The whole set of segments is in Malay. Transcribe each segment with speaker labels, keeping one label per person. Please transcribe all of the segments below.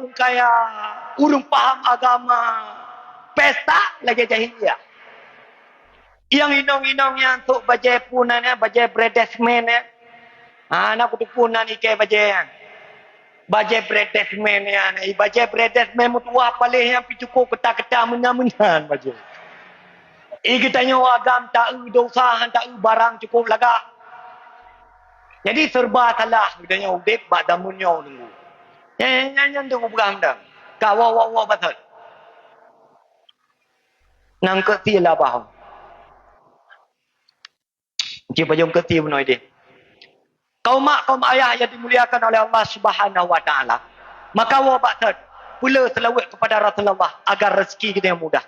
Speaker 1: pun kaya, urung paham agama, pesta lagi jahiliyah. Yang inong-inong yang tu bajai punan ya, bajai bredesmen ya. Anak kutu punan ike bajai. Bajai bredesmen ya, bajai bredesmen mutuah palih yang picukup ketak-ketak menyan-menyan bajai. Kita tanya agam tak dosa, tak barang cukup lagak. Jadi serba salah kita tanya udip bak damunnya tunggu. Yang tunggu pegang dah. Kawawa batal. Nang keti lah bahau. Cik pajong keti menoi dia. Kaum mak, kaum ayah yang dimuliakan oleh Allah Subhanahu wa taala. Maka wa batal. Pula selawat kepada Rasulullah agar rezeki kita yang mudah.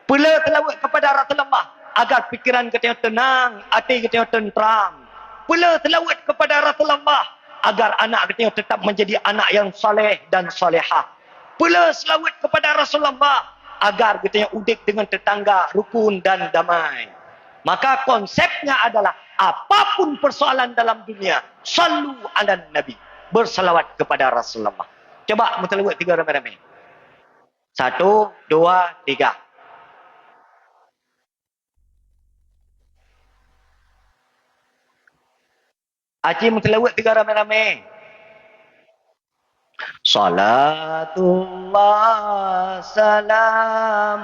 Speaker 1: Pula selawat kepada Rasulullah agar fikiran kita yang tenang, hati kita yang tentram. Pula selawat kepada Rasulullah agar anak kita tetap menjadi anak yang soleh dan solehah. Pula selawat kepada Rasulullah agar kita yang udik dengan tetangga rukun dan damai. Maka konsepnya adalah apapun persoalan dalam dunia, sallu ala Nabi, bersalawat kepada Rasulullah. Coba mutalawat 3 ramai-ramai. 1, 2, 3. Acik mutalawat 3 ramai-ramai. Salatullah salamullah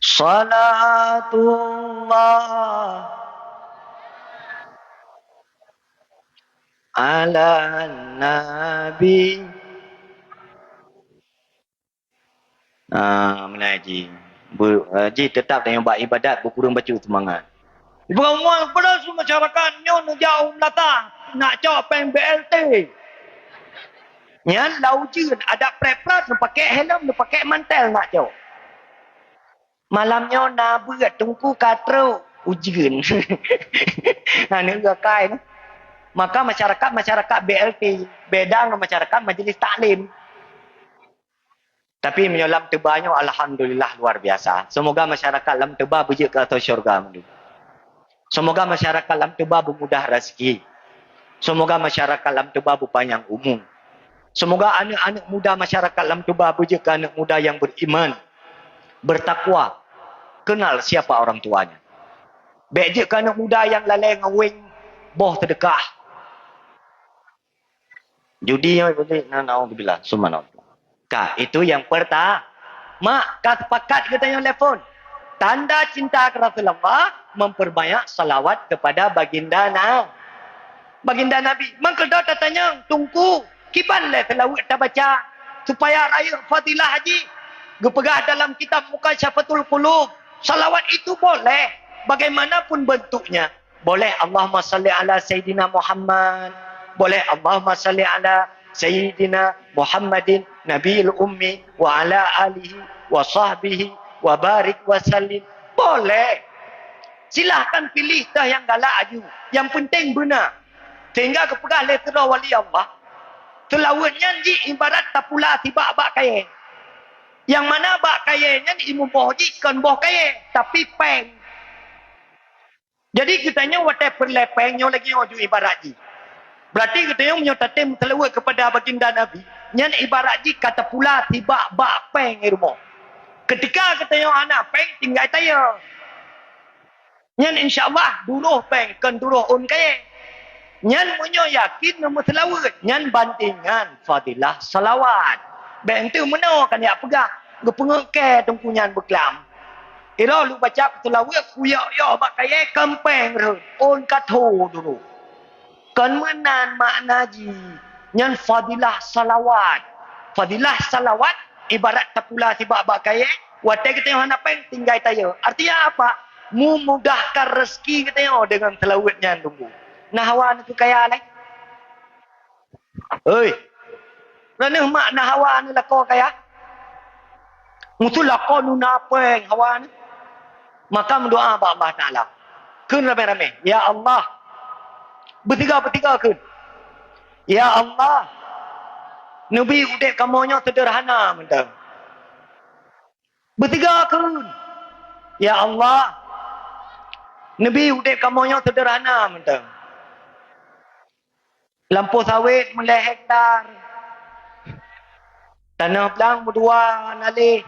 Speaker 1: salatullah ala nabi. Menaji. Haji tetap dengan buat ibadat berkurang baca semangat. Berawal pada semua masyarakat nyon jauh melata nak cak peng BLT. Nyan laujun ada preprat nak pakai helm nak pakai mantel nak cak. Malamnya nak buat tungku katro ujian. Ni gakai. Maka masyarakat BLT beda dengan masyarakat majlis taklim. Tapi menyolam tebanya alhamdulillah luar biasa. Semoga masyarakat lam teba berjaya ke atas syurga. Semoga masyarakat lam teba bermudah rezeki. Semoga masyarakat lam teba berpanjang umur. Semoga anak-anak muda masyarakat lam teba berjaya ke anak muda yang beriman, bertakwa, kenal siapa orang tuanya. Berjaya ke anak muda yang lalai ngawing, boh terdekat. Judi yang boleh, na'udzubillah, subhanallah. Itu yang pertama. Mak, kau sepakat kita yang telefon. Tanda cinta kepada Rasulullah memperbanyak salawat kepada baginda Nabi. Mengkedah tanya, tunggu. Kipan le salawat kita baca. Supaya raya fadilah haji. Gepegah dalam kitab Muka Syafatul Qulub. Salawat itu boleh. Bagaimanapun bentuknya. Boleh Allahumma salli ala Sayyidina Muhammad. Boleh Allahumma salli ala Sayyidina Muhammadin Nabiul Ummi wa ala alihi wa sahbihi wa barik wa sallim. Boleh. Silahkan pilih dah yang galak aju. Yang penting benar. Sehingga kepegah letera wali Allah. Selawatnya ji ibarat tapula tiba bak kaya. Yang mana bak kayanya imu bohji kan boh kaya. Tapi peng. Jadi kitanya whatever lepengnya lagi oju ibarat ji. Berarti kita yang menyotatim selawat kepada baginda Nabi. Yang ibarat ji kata pula tiba bak peng rumah. Ketika kita yang anak peng tinggal taya. Yang insyaAllah duruh peng kan duruh un kaya. Yang punya yakin nama selawat. Yang bantingan fadilah salawat. Beng tu mana kan ya pegah. Gepengke tungkunyan berkelam. Ira lu baca selawat kuyak ya bak kaya kempeng rut. Un katho dulu. Kan menan makna ji. Yang fadilah salawat. Fadilah salawat ibarat tapula tiba bak kaya. Watai kita yang apa yang tinggal taya. Artinya apa? Memudahkan rezeki kita yang dengan selawatnya tunggu. Nah hawa ni tu kaya lah. Oi. Kerana makna hawa ni lah kau kaya. Musuh lah kau nuna apa yang hawa ni. Maka mendoa kepada Allah Ta'ala. Kun ramai-ramai. Ya Allah. Bertiga-bertiga kun. Ya Allah. Nabi udik kamunya sederhana. Mentang. Bertiga kun. Ya Allah. Nabi udip kamonya sederhana mentang. Lampu sawit mulai hektar. Tanah belang berdua nalih.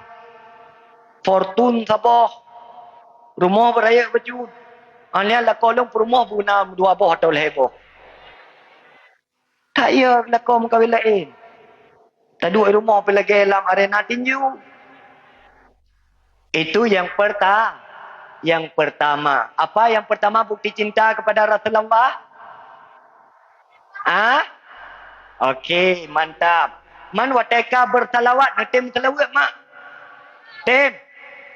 Speaker 1: Fortun Sabah. Rumah beraya berjud. Anian lah kolong perumah guna dua boh atau leheboh. Tak ya lakon kawin lain. Tak duduk rumah pergi lagi dalam arena tinju. Itu yang pertama. Yang pertama. Apa yang pertama bukti cinta kepada Rasulullah? Ah? Okey, mantap. Man wateka bersalawat, tim selawat mak. Tim.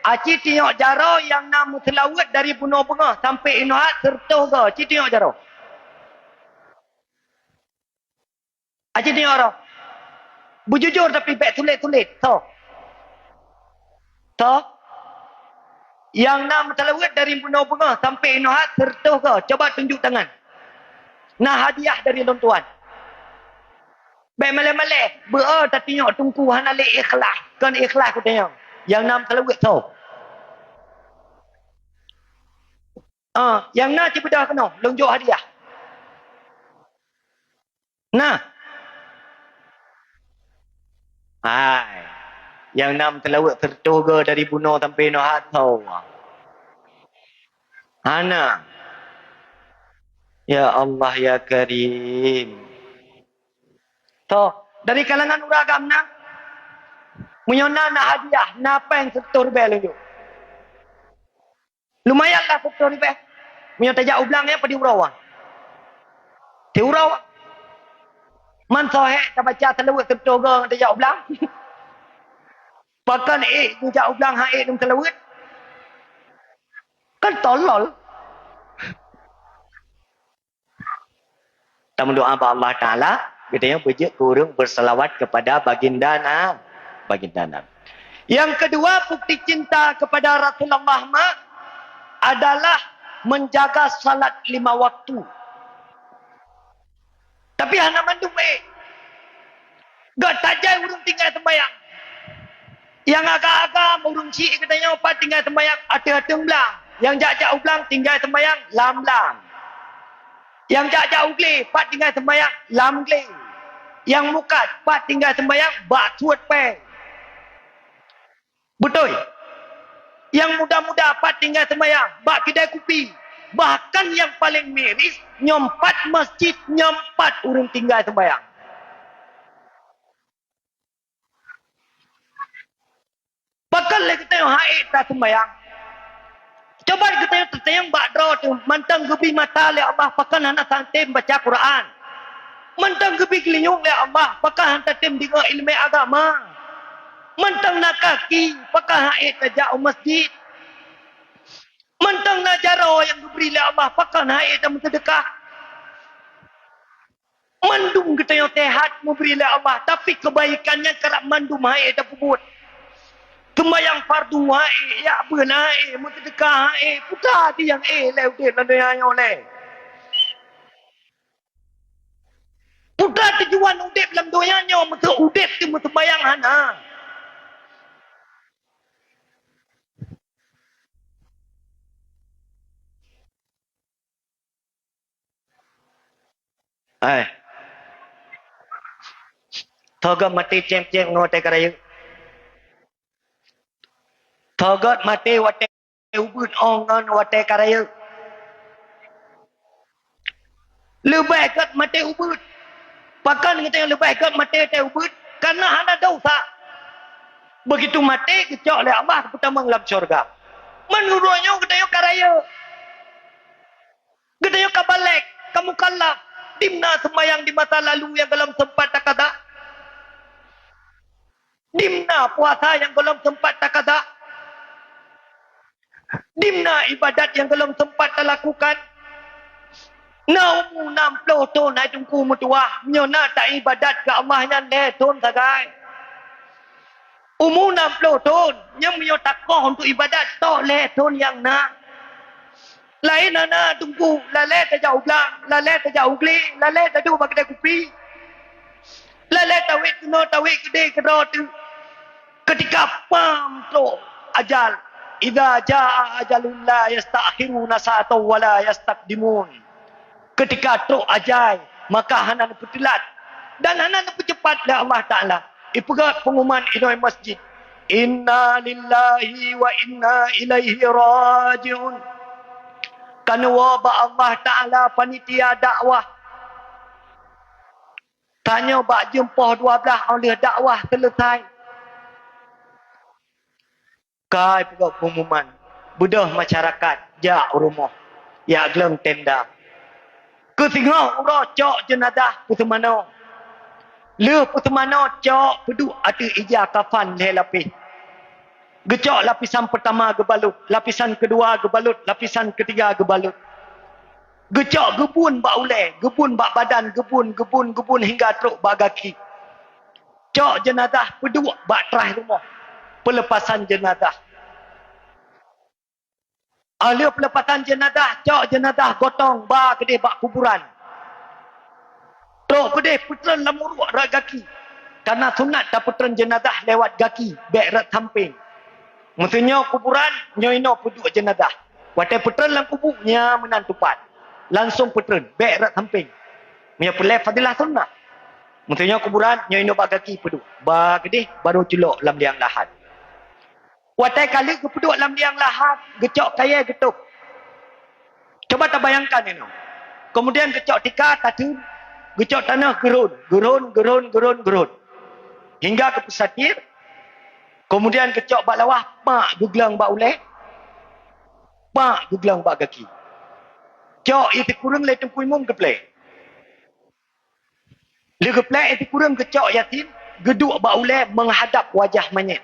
Speaker 1: Aci tengok jaro yang nama selawat dari bunuh bengah sampai inuhat serta ke. Aci tengok jaro. Aci tengok jaro. Bujujur tapi baik tulis-tulis. So. Yang nama selawat dari bunuh bengah sampai inuhat serta ke. Coba tunjuk tangan. Nah hadiah dari tuan. Baik malai-malai. Tak tengok tungku hanalik ikhlas. Kan ikhlas aku tengok. Yang nama selawat so. Yang nak cipu dah kena. Lonjok hadiah. Nah. Hai. Yang nam telawak tertoga dari bunuh sampai no hatau. Hana. Ya Allah ya Karim. So, dari kalangan uragam na. Menyona na hadiah. Napa yang setor bel lonjok. Lumayanlah setor bel. Punya tajak ublangnya pada urawan. Di urawan. Man sohek tak baca telawat tertoga dengan tajak ublang. Pakan tajak ublang haik dengan telawat. Kan tolol. Kita berdoa kepada Allah Ta'ala. Kita yang kurang berselawat kepada baginda Nabi. Yang kedua, bukti cinta kepada Rasulullah adalah menjaga salat 5 waktu. Tapi hanya mandum gak tajai urung tinggal sembahyang. Yang agak-agak urung cik katanya apa tinggal sembahyang hati-hati belang. Yang jak-jak ublang tinggal sembahyang lam-lam. Yang jak-jak ugli pat tinggal sembahyang lam-gli. Yang mukat pat tinggal sembahyang bak suat pe. Betul. Yang muda-muda pat tinggal sembahyang bak kedai kopi. Bahkan yang paling miris, nyompat masjid, nyompat urung tinggal sembahyang. Pakal lagi kita yang haid tak sembahyang. Coba kita yang bakdro tu, mantang gebi mata le Allah, pakal hana santim baca Quran. Mantang gebi kelinyung le Allah, pakal hana santim dengar ilmu agama. Mantang nak kaki, pakal haid tajak masjid. Mentang nak jaro yang diberi oleh Allah. Pakai naik dan sedekah. Mandum kita yang sehat memberi oleh Allah. Tapi kebaikannya kerap mandum naik dan pebut. Sembayang fardu naik. Ya apa naik. Sedekah naik. Putar dia yang lewat. Lalu yang oleh. Putar tujuan udip dalam doanya. Masa udip tu sembayang hana. Thoga mati cem-cem ngote karayu. Thoga mati wate ubud ongan wate karayu. Lebih kat mati ubud. Pakan kita yang lebih kat mati te ubud. Karena hana dosa. Begitu mati kecok oleh Allah pertama dalam syurga. Menurutnya kita yang karayu. Kita yang kabalek. Kamu kalap. Dimna sembahyang di masa lalu yang dalam sempat tak ada. Dimna puasa yang belum sempat tak ada. Dimna ibadat yang belum sempat tak lakukan. Naumu 60 tahun hai tungku mutuah. Menyona tak ibadat ke Allah yang tahun sagai. Umur 60 tahun. Yang menyo takoh untuk ibadat. Tak tahun yang nak. Lain anak tunggu. Lalai tak jauh belang. Lalai tak jauh geli. Lalai tak jauh kedai kopi. Lalai tawik kena tawik kedai kera tu. Ketika pam tu ajal. Idza jaa ajalun la yastakhiruna sa'atan wa la yastaqdimun. Ketika truk ajal, maka hana bertelat dan hana bercepat oleh Allah Taala. Ipegat pengumuman inoi masjid. Inna lillahi wa inna ilaihi raji'un. Kanwa ba Allah Taala panitia dakwah. Tanya bak jempah 12 oleh dakwah selesai. Kai pegat pengumuman. Budah masyarakat jak rumah. Ya gelem tenda. Ke tengah urah cok jenazah putemano. Le putemano cok peduk ada ijah kafan le lapis. Gecok lapisan pertama gebalut, lapisan kedua gebalut, lapisan ketiga gebalut. Gecok gebun bak ulai, gebun bak badan, gebun hingga teruk bak kaki. Cok jenazah peduk bak terah rumah. Pelepasan jenazah. Ahli pelepasan jenazah, cok jenazah gotong bak kedih bak kuburan. Teruk kedih putran lamuruk rak kaki. Karena sunat dah putran jenazah lewat kaki, bek rak samping. Maksudnya kuburan, nyoino peduk jenazah. Watai putran lang kuburnya menantupat. Langsung putran, bek rak samping. Punya pelai fadilah sunnah. Maksudnya kuburan, nyoino bak kaki peduk. Bak kedih, baru culuk lam liang lahat. Watai kali ke peduk lam liang lahat, gecok kaya getuk. Coba tak bayangkan ini. Kemudian gecok tika, tatu, gecok tanah gerun. Hingga ke pesatir. Kemudian kecok bak lawah, pak gegelang bak uleh. Pak gegelang bak kaki. Cok itu kurang le tempui mum keplay. Le keplay itu kurang kecok yatim, geduk bak uleh menghadap wajah mayit.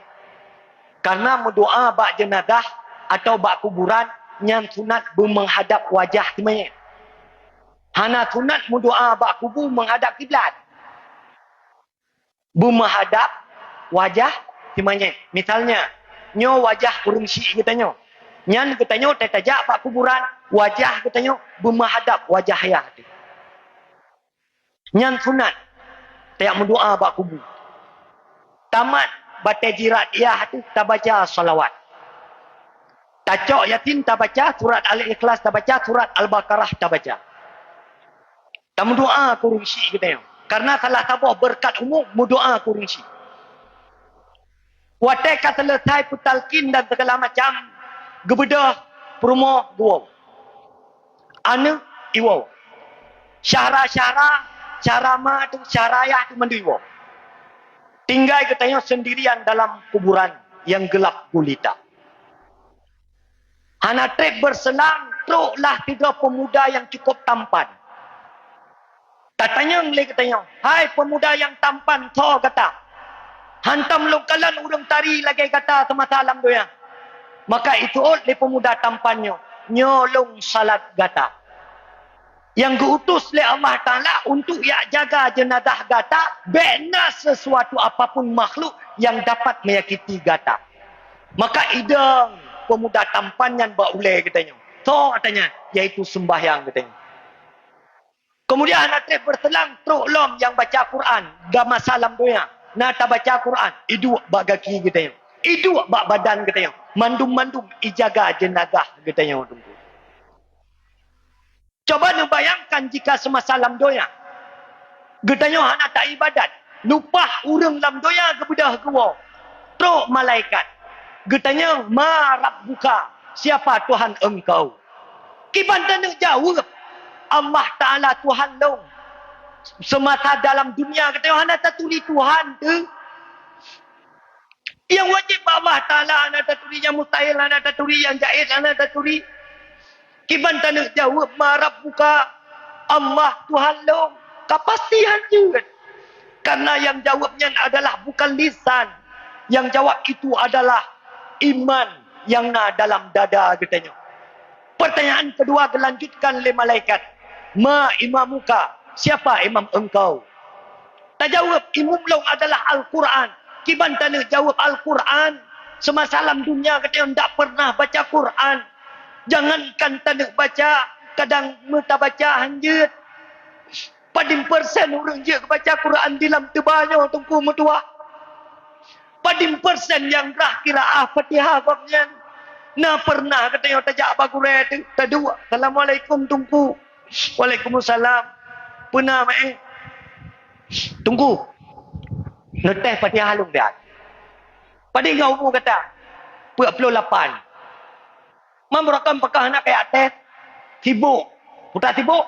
Speaker 1: Karena mendoa bak jenazah atau bak kuburan yang sunat menghadap wajah mayit. Hana sunat mendoa bak kubur menghadap kiblat. Menghadap wajah si mayit. Misalnya, nyo wajah urung syik katanya. Nyan katanya tetajak pak kuburan, wajah katanya bermenghadap wajah ayah. Nyan sunat. Tiap mendoa pak kubur. Tamat batai jirat ayah tu tak baca salawat. Tacok yatim tak baca surat Al-Ikhlas, tak baca surat Al-Baqarah, tak baca. Tak mendoa kurung syik katanya. Karena salah tabah berkat umum, mendoa kurung syik. Watai kata selesai putalkin dan segala macam gebedah perumahan dua. Ana iwau. Syara carama tu syarayah tu mandu iwau. Tinggal katanya sendirian dalam kuburan yang gelap gulita. Hana trek berselang, truklah 3 pemuda yang cukup tampan. Katanya katanya, hai pemuda yang tampan, so kata. Hantam lokalan urang tari lagi kata semasa alam doya. Maka itu oleh pemuda tampannya. Nyolong salat gata. Yang diutus oleh Allah Ta'ala untuk ia jaga jenazah gata. Bena sesuatu apapun makhluk yang dapat menyakiti gata. Maka idang pemuda tampan yang baulai katanya. So katanya. Iaitu sembahyang katanya. Kemudian anak berselang truk lom yang baca Quran. Gama salam doya. Nak tak baca Quran, iduk bak kaki katanya. Iduk bak badan katanya. Mandum-mandum ijaga jenazah katanya. Coba nu bayangkan jika semasa lam doya. Katanya anak tak ibadat. Lupah urang lam doya kebedah kewa. Truk malaikat. Katanya ma rabbuka. Siapa Tuhan engkau? Kiban dan jawab. Allah Ta'ala Tuhan long. Semasa dalam dunia katanya anda tak tuli Tuhan tu. Yang wajib Allah Ta'ala anda tak tuli, yang mustahil anda tak tuli, yang jahil anda tak tuli. Kiban tanah jawab marab buka Allah Tuhan lo. Kepastian juga. Karena yang jawabnya adalah bukan lisan. Yang jawab itu adalah iman yang dalam dada katanya. Pertanyaan kedua dilanjutkan oleh malaikat. Ma imamuka. Siapa imam engkau? Tak jawab imam long adalah Al-Quran. Kiban tanah jawab Al-Quran. Semasa alam dunia katanya tak pernah baca Quran. Jangankan tanah baca. Kadang merta baca hanjut. Padim persen orang je baca Quran di dalam tebanya tungku mutua. Padim persen yang rah kiraah Fatihah babnya. Nah pernah katanya tajak bagure tu. Tadua. Assalamualaikum tungku. Waalaikumsalam. Pernah mai. Tunggu. Ngeteh Fatihah halung dia. Pada ngau mu kata. 48. Memberakam pakah anak kayak teh. Sibuk. Putar sibuk.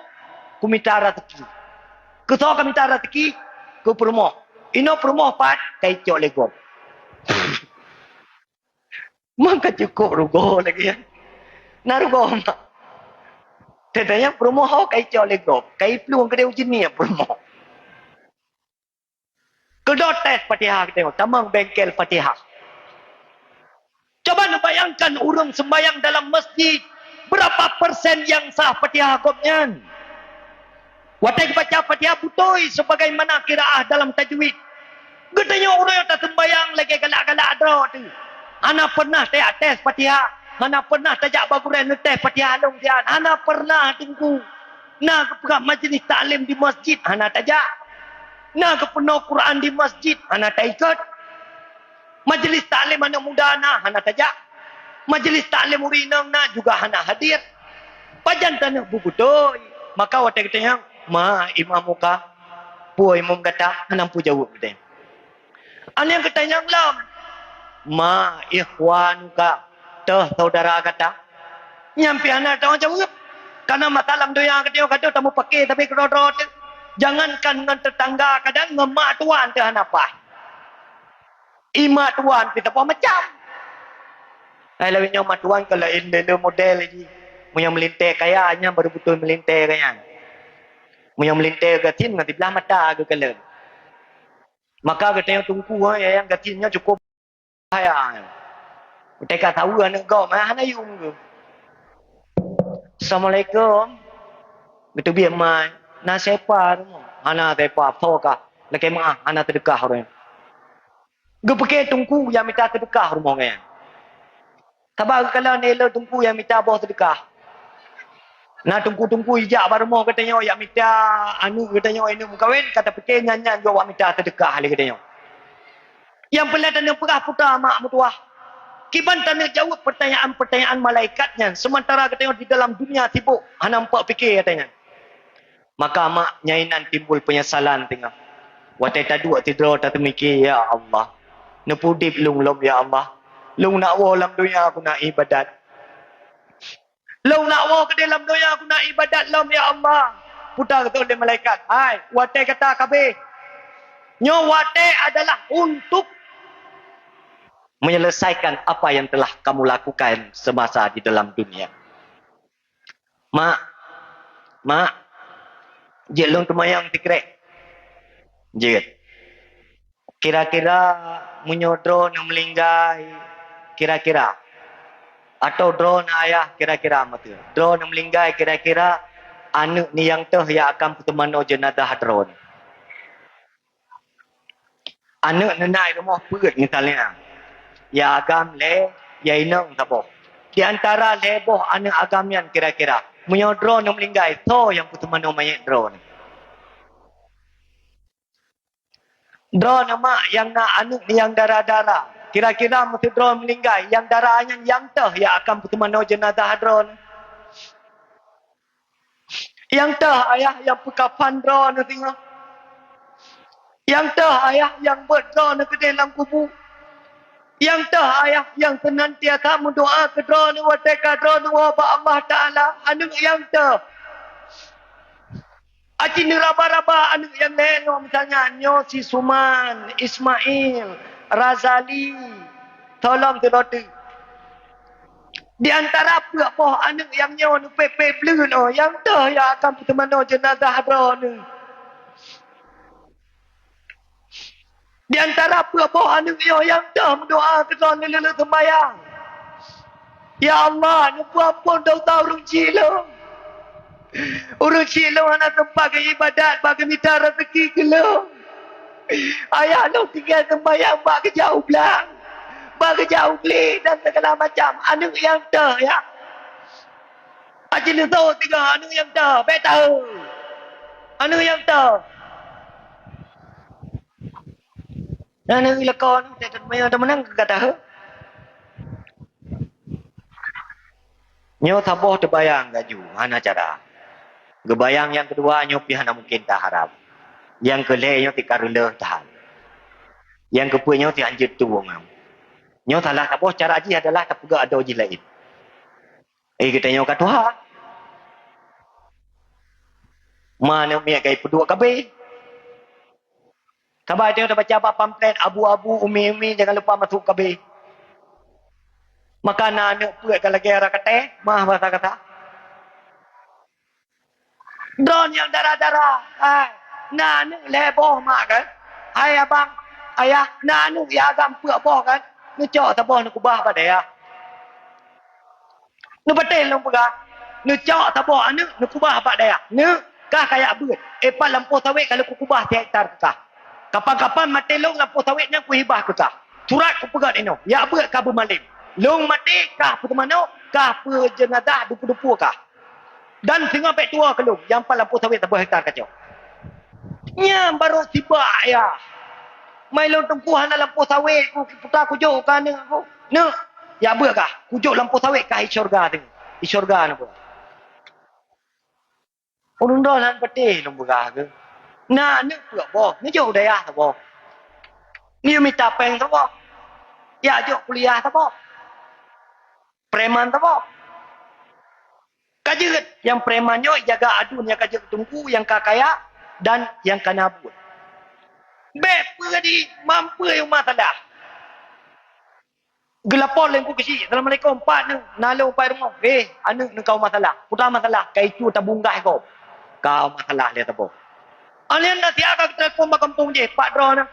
Speaker 1: Ku minta rezeki. Kesal kami minta rezeki. Ku perumah. Ino perumah pat. Kai cok legom. Maka cukup rugo lagi ya. Nah rugo mak. Tetanya perumah hau kai cok legom. Kai peluang kedai ujian ni ya perumah. Kedua tes Fatihah kita tengok. Tamang bengkel Fatihah. Coba bayangkan urung sembahyang dalam masjid. Berapa persen yang sah Fatihah kopnya? Watai baca Fatihah putoi sebagaimana kiraah dalam tajwid. Gedenya orang yang tak sembahyang lagi galak-galak ada tu. Ana pernah tes Fatihah. Ana pernah tajak baguran tes Fatihah long sian. Ana pernah tunggu. Nah ke majlis taklim di masjid. Ana tajak. Nah ke penuh Quran di masjid. Ana tak ikut. Majlis taklim anak muda ana tajak. Majlis taklim urinang na juga ana hadir. Pajan tanah buku tu. Maka watai katanya, ma imam muka. Puai imam kata, anam pu jawab katanya. Ana yang katanya lam. Ma ikhwan ka. Tuh saudara kata. Nyampi ana tahu jawab. Karena masalah doya katanya kata tamu pakai tapi kedodot. Jangankan dengan tetangga kadang ngemak tuan tu ana apa. Ima tuan kita pun macam. Ai lawinya mak tuan kalau bela model lagi. Mu yang melintai kayanya baru betul melintai kaya. Mu yang melintai gatin nanti belah mata ke kala. Maka katanya tunggu yang gatinnya cukup bahaya. Mereka tahu anak kau mana yung ke. Assalamualaikum. Betul biar mai. Na siapa tu? Ana siapa? Foka. Lagi mah ana terdekat orang. Gue pakai tungku yang minta sedekah rumah kan. Sabar kalau nelo tungku yang minta bawah sedekah. Nah tungku-tungku ijak baru mau katanya yang minta anu katanya ini mukawin kata pakai nyanyian jawab minta sedekah lagi katanya. Yang pelatan yang perah putar mak mutuah. Kiban tanya jawab pertanyaan-pertanyaan malaikatnya. Sementara katanya di dalam dunia sibuk. Nampak fikir katanya. Maka mak nyainan timbul penyesalan tengah. Watai taduk tidur tak mikir ya Allah. Nepudip lung ya Allah. Lung nak wa dalam dunia aku nak ibadat. Lung nak wa ke dalam dunia aku nak ibadat lom ya Allah. Putar kata oleh malaikat. Hai, wate kata kabeh. Nyo wate adalah untuk menyelesaikan apa yang telah kamu lakukan semasa di dalam dunia. Mak. Jek lung temayang tikrek. Jek. Kira-kira menyodro yang melinggai. Kira-kira. Atau drone ayah kira-kira mati. Drone yang melinggai kira-kira. Anak ni yang teh yang akan pertemano jenazah drone. Anak ni naik rumah perut misalnya. Ya agam le. Ya inang taboh. Di antara leboh anak agamian kira-kira. Menyodro yang melinggai. So yang pertemano mayat drone. Drone nama yang nak anak ni yang darah-darah. Kira-kira mesti drone meninggal. Yang darahnya yang teh yang akan pertemano jenazah drone. Yang teh ayah yang pekafan drone tengok. Yang teh ayah yang buat drone ke dalam kubur. Yang teh ayah yang senantiasa mendoa ke drone wa teka drone wa Allah Ta'ala. Anak yang teh. Aci ni raba-raba anak yang lain misalnya Nyo si Suman, Ismail, Razali. Tolong teroti. Di antara apa anak yang Nyo ni pepe blue no yang tu yang akan bertemano jenazah drone. Di antara apa anak Nyo yang tu mendoa ke drone lele sembahyang. Ya Allah, ni pun tahu urung cilo. Urung cilo anak tempat ke ibadat bagi minta rezeki ke lo. Ayah lo tinggal sembahyang bak ke jauh belang. Bak ke jauh beli dan segala macam. Anak yang dah ya. Aci ni tahu tiga anak yang dah. Baik tahu. Anak yang dah. Anak ilakon. Saya tak menang ke kata. Nyo taboh terbayang gaju. Hana cara. Gebayang yang kedua nyo pihana mungkin tak harap. Yang kelih nyo tikarula tahan. Yang kepuih nyo ti anjut tu ngam. Nyo salah taboh cara ji adalah tapugak ada ji lain. Kita nyo kat Tuhan. Mana miak kai pedua kabeh. Kabar dia dah baca apa pamflet abu-abu umi-umi jangan lupa masuk kabeh. Makanan anak puak kalau kira kata, mah bahasa kata. Drone yang darah-darah. Hai, nanu leboh mak kan. Hai abang, ayah, nanu ya agam puak boh kan. Nu cok taboh nu kubah pada ya. Nu betul lu pegah. Nu cok taboh anu nu kubah pada ya. Nu kah kayak beut. Epa lampu sawit kalau ku kubah 3 hektar kah. Kapan-kapan mati long lampu sawitnya ku hibah ku kah. Surat ku pegat ino. Ya beut ka bermalim. Long mati kah pertemano kah perjenazah dupu-dupu kah. Dan singa pek tua kelung yang pa lampu sawit 3 hektar kacau. Nya baru tiba ya. Mai long tempuhan lampu sawit ku putar kujuk kan aku. Ne ya beut kah. Kujuk lampu sawit kah di syurga tu. Di syurga na apa. Orang dah lan peti long begah ke. Nah ni puak boh. Ni jauh daya ta boh. Ni minta peng ta boh. Ya jauh kuliah ta boh. Preman ta boh. Kajut yang premannya jaga adun yang kajut tungku yang kakaya dan yang kanabut. Bep di mampu yang masalah. Gelapon lengku kecil. Assalamualaikum Pak ni. Nalo Pak rumah. Anu kau masalah. Putar masalah. Kaitu tabunggah kau. Kau masalah dia tabu. Alian dah tiada telefon mak kampung je. Pak draw na.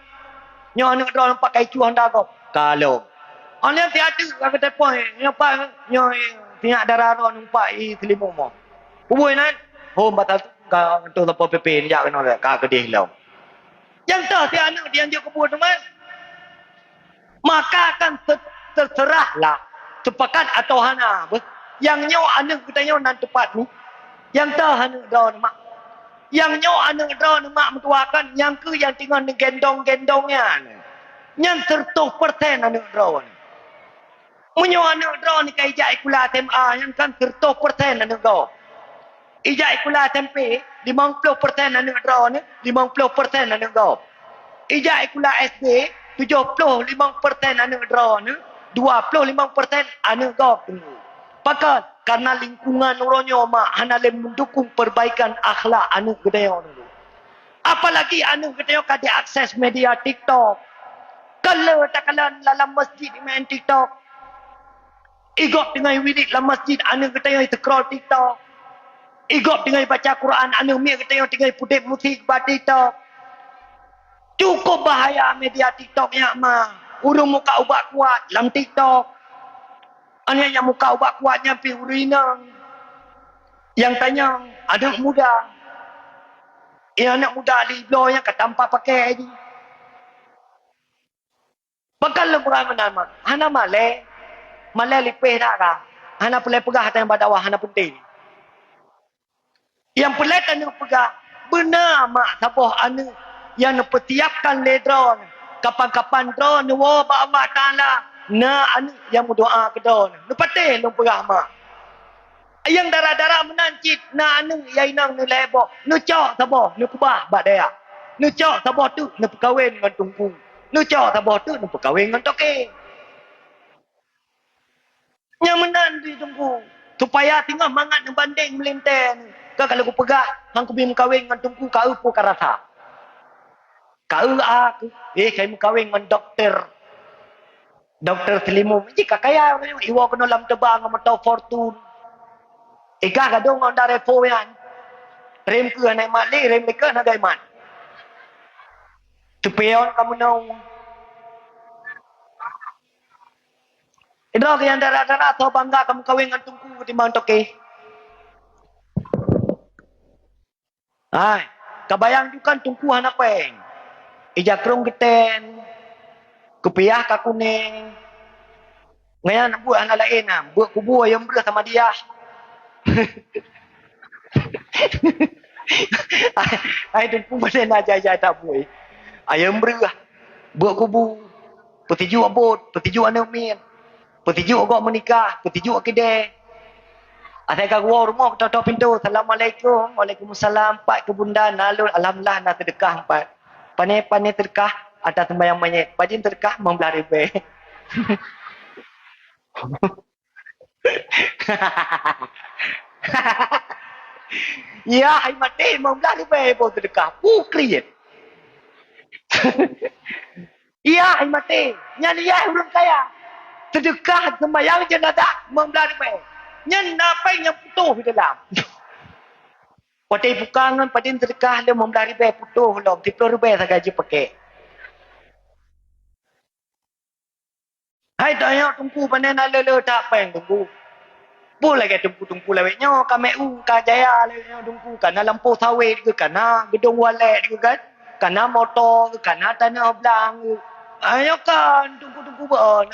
Speaker 1: Nyo anu draw nampak kaitu hendak kau. Kalau. Alian tiada aku telefon. Nyo Pak nyo tiada darah draw nampak selimu mo. Ubui nan. Hom batal kau tu tempat PP ni jak kena ka kedih lau. Yang tak tiada anak dia anjuk kebun teman. Maka akan terserahlah sepakat atau hana. Yang nyo anak kita nyo nan tepat ni. Yang tak hana draw mak. Yang nyo anak draw mak mentuakan yang ke yang tinggal ni gendong-gendongnya. Yang 100% anak draw ni. Menyo anak draw ni kai jai kula SMA yang kan 100% anak draw. Ijai kula SMP 50% anak draw ni, 50% anak draw. Ijai kula SD 75% anak draw ni, 25% anak draw. Pakat karena lingkungan orangnya mak hanale mendukung perbaikan akhlak anak gedaya dulu. Apalagi anak gedaya kada akses media TikTok. Kalau tak kalan dalam masjid main TikTok. Igop dengan wirid dalam masjid anak gedaya scroll TikTok. Igop dengan baca Quran anak mi gedaya tinggal putih musik baca TikTok. Cukup bahaya media TikTok nya mak. Urung muka ubat kuat dalam TikTok. Hanya yang muka ubat kuatnya pergi urinang. Yang tanya, anak muda. Anak muda di blow yang tanpa pakai ni. Bakal lemburan menama. Hana malai. Malai lipih tak kah? Hana pelai pegah hati yang badawah. Hana penting. Yang pelai tak pegah. Benar mak sabuh anak. Yang pertiapkan le drone. Kapan-kapan drone. Wah, Allah Ta'ala. Nah, anu yang berdoa ke daun. Nu patih lu perah mak. Yang darah-darah menancit. Nah, anu yang inang nu lebok. Nu cok saboh. Nu kubah bak daya. Nu cok saboh tu. Nu perkahwin dengan tungku. Nu cok saboh tu. Nu perkahwin dengan toke. Yang menanti tungku. Supaya tinggal mangat nu banding melinten. Kalau aku pegah. Hang ku bin kahwin dengan tungku. Kau pun kan rasa. Kau aku. Saya kahwin dengan doktor. Doktor Selimu, jika kaya iwa kena lam tebang sama fortune. Ika kadung on dari foyan. Rem ke naik mali, rem ke nak gaiman. Tupion kamu nau. Idro yang darah-darah atau bangga kamu kawin dengan tungku di mang toke. Hai, kabayang juga tungku hana peng. Ija krong geten. Kupiah ka kuning. Ngayon buat anak lain ah, buat kubur yang belah sama dia. Ai tu pun boleh nak jaya tak boleh. Ayam belah. Buat kubur. Petiju abot, petiju anak min. Petiju agak menikah, petiju kedai. Saya kat rumah ketok-ketok pintu. Assalamualaikum. Waalaikumsalam. Empat ke bunda. Nalun. Alhamdulillah nak sedekah empat. Pandai-pandai sedekah atas sembahyang mayit. Pajin sedekah membelah ribe. Ya, hai mati membelah ribe pun sedekah. Kriet. Ya, hai mati. Nyan ya urang kaya. Sedekah sembahyang jenazah membelah ribe. Nyan apa yang putuh di dalam. Pada bukangan pada sedekah dia membelah ribe putuh lom 10 ribe saja pakai. Hai tanya tunggu panen ala tak peng tunggu. Pu lagi tunggu lawetnya KMU Kajaya lawetnya tunggu kana lampu sawit ke kana gedung walet ke kana motor ke kana tanah belang. Ayo kan tunggu beon.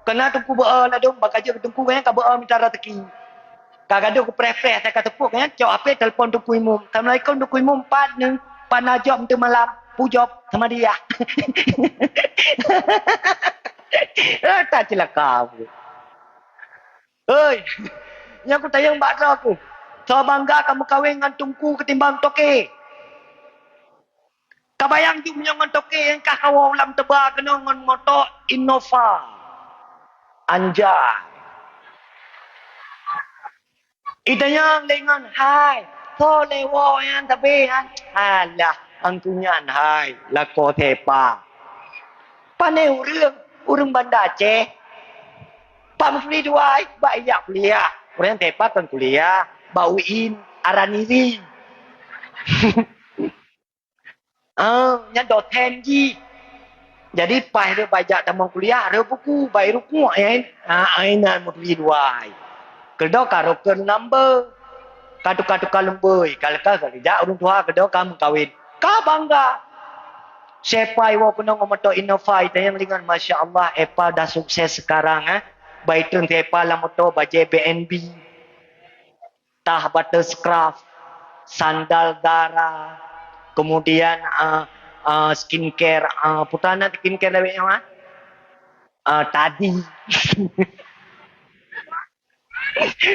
Speaker 1: Kana tunggu beon lah dong bakaje tunggu kan ka beon minta rezeki. Kadang-kadang aku prefer saya kata puk kan jawab apa telefon tunggu imum. Assalamualaikum tunggu imum 4 panajom tu malam pujop sama dia. Tak celaka aku. Hei, yang aku tanya mbak aku. So bangga kamu kahwin dengan tungku ketimbang toke. Kabayang tu punya dengan toke yang kah kawau lam tebal kena dengan motor Innova. Anjay. Itanya dengan hai. So lewo yang tapi han. Alah, angkunya hai. Lako tepa. Panai urang bandar Aceh. Pak Mufli dua, Pak Iyak kuliah. Orang tepa kan kuliah. Pak Uin, Araniri. Yang dosen ji. Jadi pas dia bajak tamang kuliah, ada buku, baik ruku ya. Ainan Mufli dua. Kedua karo ke number. Kadu-kadu kalemboi. Kalau kau tidak, orang tua kedua kamu kawin. Kau bangga. Siapa yang kena ngomoto Innova itu yang dengan Masya Allah Epa dah sukses sekarang Baitun Epa lah moto baju BNB tah butterscraft sandal darah kemudian skincare putana skincare lebihnya tadi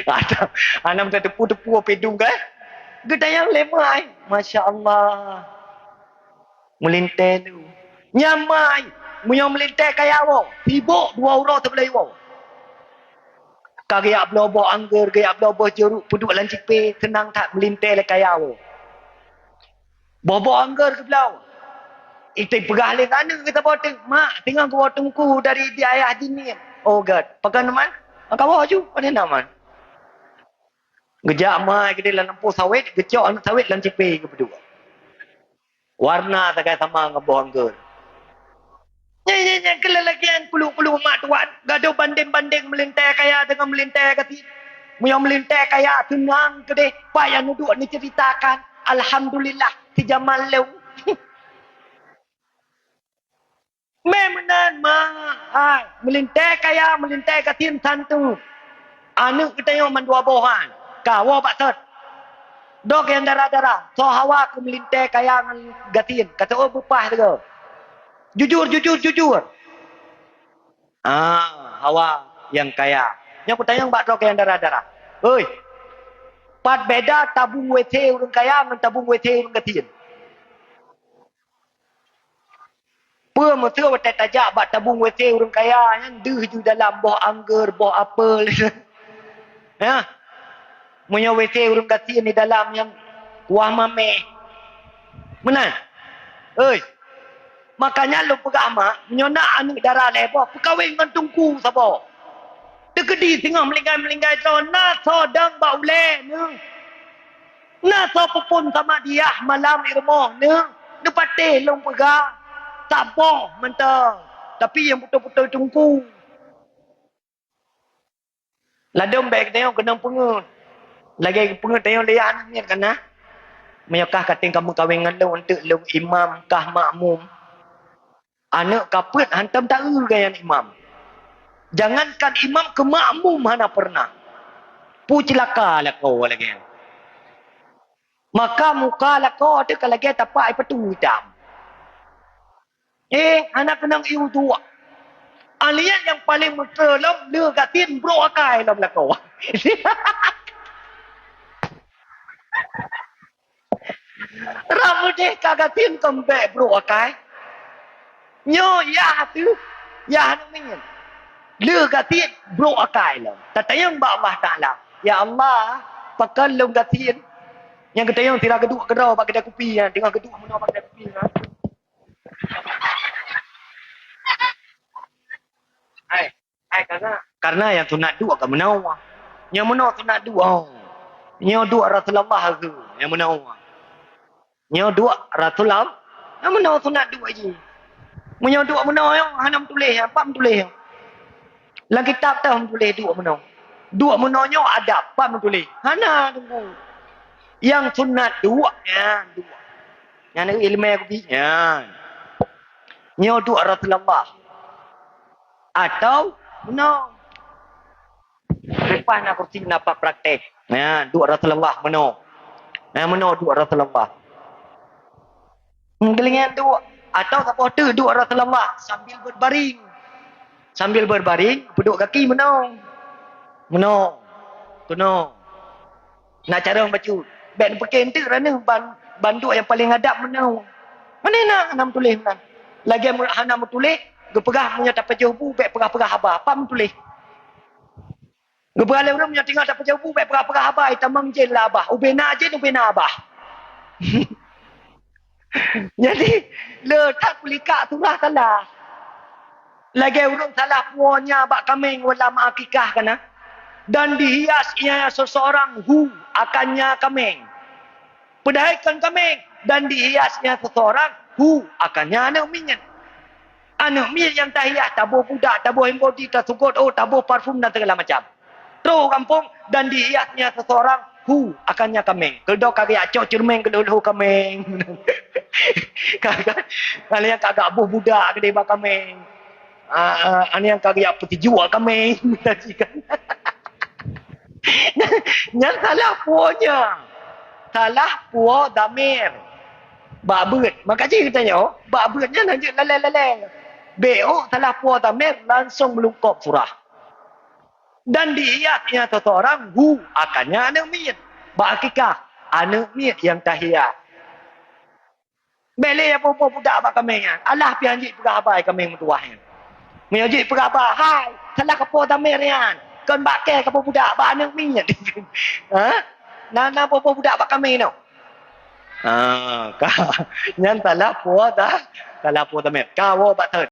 Speaker 1: ada anam tepu-tepu pedung kan gedayang lemai Masya Allah melintai tu. Nyamai. Munya melintai kaya wo. Tibuk 2 euro terbelah wo. Kaya blobo anggur, kaya blobo jeruk, puduk lancipe, senang tak melintai le kaya wo. Bobo anggur sebelah. Itu pegah le kana kita potong. Mak, tinggal ku potongku dari di ayah dini. Oh god. Pakai naman? Kau aju pada naman. Gejak mai ke dalam lampu sawit, gecok anak sawit lancipe ke peduk. Warna tak kaya sama dengan buah anggur. Yang kelelakian puluh-puluh mak tuan. Gaduh banding-banding melintai kaya dengan melintai kati. Yang melintai kaya tenang ke deh. Pak yang duduk ni ceritakan. Alhamdulillah. Si Jamal lew. Memenan mak. Melintai kaya melintai kati santu. Anak kita yang mandua bohan. Kau pak set. Dok yang darah-darah. So hawa aku melintai kaya dengan gatin. Kata oh bupah tu ke. Jujur. Hawa yang kaya. Yang aku tanya mbak dok yang darah-darah. Oi. Pat beda tabung WC orang kaya dengan tabung WC orang gatin. Pua mesti wata tajak bak tabung WC orang kaya yang deh ju dalam boh anggur, boh apel. Ya. Punya WC urung kasi ni dalam yang kuah mame. Benar? Oi. Makanya lu pegama menyona anu darah lepo, pekawin dengan tungku sabo. Dekedi tengah melingkai so na so dang baule ne. Na so pupun sama dia malam irmoh ne. Ne pate long pega. Sabo mentang. Tapi yang betul-betul tungku. Ladom baik tengok kena pengut. Lagi pengetahuan lian ni kan menyokah kata kamu kahwin dengan lu untuk lu imam kah makmum. Anak kaput hantam tak gaya imam. Jangankan imam ke makmum mana pernah. Pu celaka lah kau lagi. Maka muka lah kau ada kalau lagi tapak petu hitam. Anak kenang iu tua. Alian yang paling betul lu gatin bro akai lam lah kau. Ramudeh kagatin kembek bro akai. Nyo ya tu. Ya nak minyak. Le gatin bro akai lah. Tatayang ba Allah Ta'ala. Ya Allah, pakalong gatin. Yang katayang tira geduk gerau bak kedai kopi kan. Tengah geduk menau bak kedai kopi kan. Hai karena yang tu nak dua ke menau. Yang menau tu nak dua. Yang dua Rasulullah tu. Yang menau. Yang dua Rasulullah. Yang menau tu nak dua je. Yang dua menau yang hanam tulis. Apa tulis? Dalam kitab tahu tulis dua menau. Dua menau yang ada. Apa tulis? Hana tunggu. Yang sunat dua. Ya, dua. Yang nak ilmu yang kopi. Ya. Yang dua Rasulullah. Atau menau. Lepas nak kursi dapat praktek. Ya, dua Rasulullah menau. Ya, menau dua Rasulullah. Kelingan dua. Atau tak apa dua Rasulullah. Sambil berbaring. Sambil berbaring, duduk kaki menau. Menau. Menau. Nak cara orang baca. Bek pakai ente kerana banduk yang paling hadap menau. Mana nak hanam tulis mana? Lagi hanam tulis, gepegah punya tak pejauh bu, bek pegah-pegah habar. Apa tulis? Gepegah orang punya tinggal tak pejauh bu, bek pegah-pegah habar. Itamang jen lah abah. Ubena jen, ubena abah. Jadi, letak kulikak tu lah salah. Lagi orang salah puanya bak kameng wala ma'akikah kana. Dan dihias ia seseorang hu akannya kameng. Pedaikan kameng dan dihiasnya seseorang hu akannya anak minyak. Anak minyak yang tahiyah tabuh budak, tabuh embodi, tasukut, tabuh parfum dan segala macam. Terus kampung dan dihiasnya seseorang hu akannya kameng. Kedua kagak acok cermeng kedua kameng. Kagak kalian kagak buh budak gede bak kameng. Ani yang kagak peti jual kameng. Yang salah puanya. Salah puah damir. Babut. Makanya kita tanya, babutnya nanti lalai-lalai. Beo salah puah damir langsung melungkop surah. Dan dihiasnya seseorang hu akannya anak mit. Bakikah anak mit yang tahiyat. Bele apa budak bak kameng. Allah pi anjik pegah abai kameng mutuahnya. Menjadi peraba, hai, salah kepo tamerian. Kon bakke kepo budak bak anak minyak. Ha? Nana popo budak bak kami no. Ka. Nyan salah po ta. Salah po tamer. Ka wo bak thot.